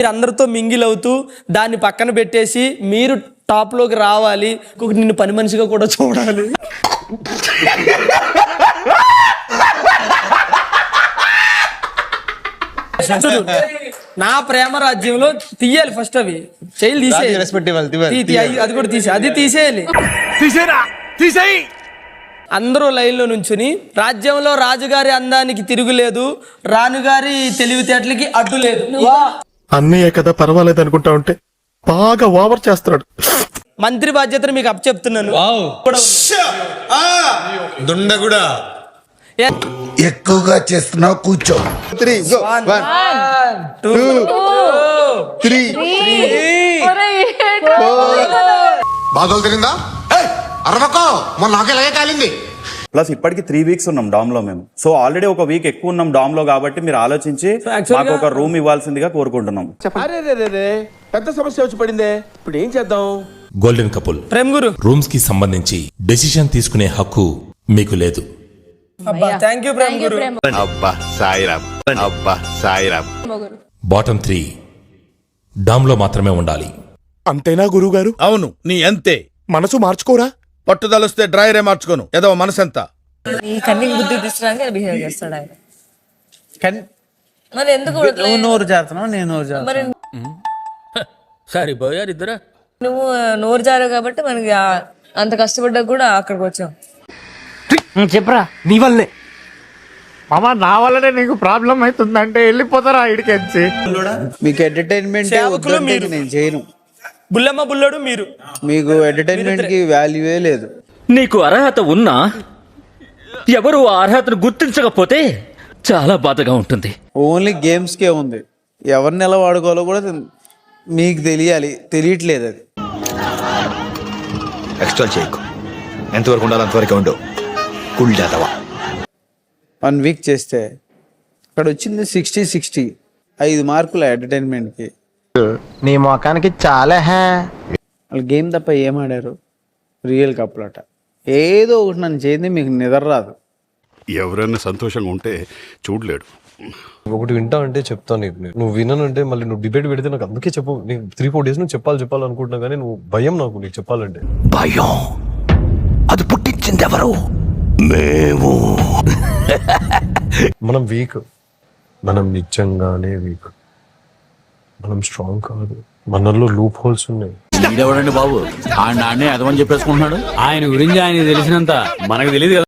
మీరు అందరితో మింగిల్ అవుతూ దాన్ని పక్కన పెట్టేసి మీరు టాప్ లోకి రావాలి, నిన్ను పని మనిషిగా కూడా చూడాలి. నా ప్రేమ రాజ్యంలో తీయాలి ఫస్ట్, అవి చైల్డ్ తీసేయాలి, అది కూడా అది తీసేయాలి. అందరూ లైన్లో నుంచుని రాజ్యంలో రాజుగారి అందానికి తిరుగులేదు, రాణుగారి తెలివితేటలకి అడ్డు లేదు. అన్నయ్య కదా పర్వాలేదు అనుకుంటా ఉంటే బాగా ఓవర్ చేస్తున్నాడు. మంత్రి బాధ్యతను మీకు అప్పచెప్తున్నాను. ఎక్కువగా చేస్తున్నావు, కూర్చో. 3 1 2 3 బాధలు తిరిందా అరవకో, మొన్న నాకెలాగే కాలింది. ప్లస్ ఇప్పటికి 3 వీక్స్ ఉన్నాం డామ్ లో మేము. సో ఆల్రెడీ ఒక వీక్ ఎక్కువ ఉన్నాం డామ్ లో, కాబట్టి మీరు ఆలోచించి మాకు ఒక రూమ్ ఇవ్వాల్సిందిగా కోరుకుంటున్నాం. పెద్ద సమస్య వచ్చి పడిందే, ఇప్పుడు ఏం చేద్దాం? గోల్డెన్ కపుల్ ప్రేమ్ గురు, రూమ్స్ కి సంబంధించి డెసిషన్ తీసుకునే హక్కు మీకు లేదు. థ్యాంక్ యూ ప్రేమ్ గురు. అబ్బా సాయిరామ్, అబ్బా సాయిరామ్. బాటమ్ 3 డామ్ లో మాత్రమే ఉండాలి. అంతేనా గురువు గారు? అవును, నీ అంతే. మనసు మార్చుకోరా? పట్టుదలొస్తే డ్రైరే మార్చుకోను, ఏదో మనసంతా. ఈ కన్నింగ్ బుద్ధి తీసుకురానికి బిహేవ్ చేస్తాడు ఆయన. మరి ఎందుకు నువ్వు నోరు జారుతున్నావు, నేను నోరు జారుతున్నా. సరిపోయారు ఇద్దరు. నువ్వు నోరు జారావు కాబట్టి మనకి అంత కష్టపడ్డా కూడా అక్కడికి వచ్చాం. చెప్పరా, నీ వల్లే మామా, నా వల్లనే నీకు ప్రాబ్లం అవుతుందంటే వెళ్ళిపోతారా ఇడికెచ్చి. మీకు ఎంటర్టైన్మెంట్ నేను చేయను. బుల్లమ్మ బుల్లడు మీరు, మీకు ఎంటర్టైన్మెంట్ కి వాల్యూవే లేదు. నీకు అర్హత ఉన్నా ఎవరు ఆ అర్హతను గుర్తించకపోతే చాలా బాధగా ఉంటుంది. ఓన్లీ గేమ్స్ కే ఉంది, ఎవరిని ఎలా వాడుకోవాలో కూడా మీకు తెలియాలి, తెలియట్లేదు అది. ఎక్స్ట్రా చేయకు, ఎంతవరకు ఉండాలి అంతవరకు ఉండు. కుల్ జాతవా 1 వీక్ చేస్తే అక్కడ వచ్చింది 60 5 మార్కులు ఎంటర్టైన్మెంట్ కి. నీ మొఖానికి చాలా వాళ్ళు గేమ్ తప్ప ఏం ఆడారు? రియల్ కప్పులట. ఏదో ఒకటి నన్ను చేయండి, మీకు నిద్ర రాదు. ఎవరైనా సంతోషంగా ఉంటే చూడలేడు. ఒకటి వింటా అంటే చెప్తాను నీకు, నువ్వు విననంటే మళ్ళీ నువ్వు డిబేట్ పెడితే నాకు అందుకే చెప్పు. నేను 3-4 డేస్ నువ్వు చెప్పాలనుకుంటున్నా కానీ నువ్వు భయం నాకు నీకు చెప్పాలంటే. భయం అది పుట్టించింది ఎవరు? మేము. మనం వీక్, మనం నిజంగానే వీక్, మనం స్ట్రాంగ్ కాదు, మనలో లూప్ హోల్స్ ఉన్నాయి. బాబు ఆ నాన్నే అదమని చెప్పేసుకుంటున్నాడు. ఆయన గురించి ఆయన తెలిసినంత మనకు తెలియదు కదా.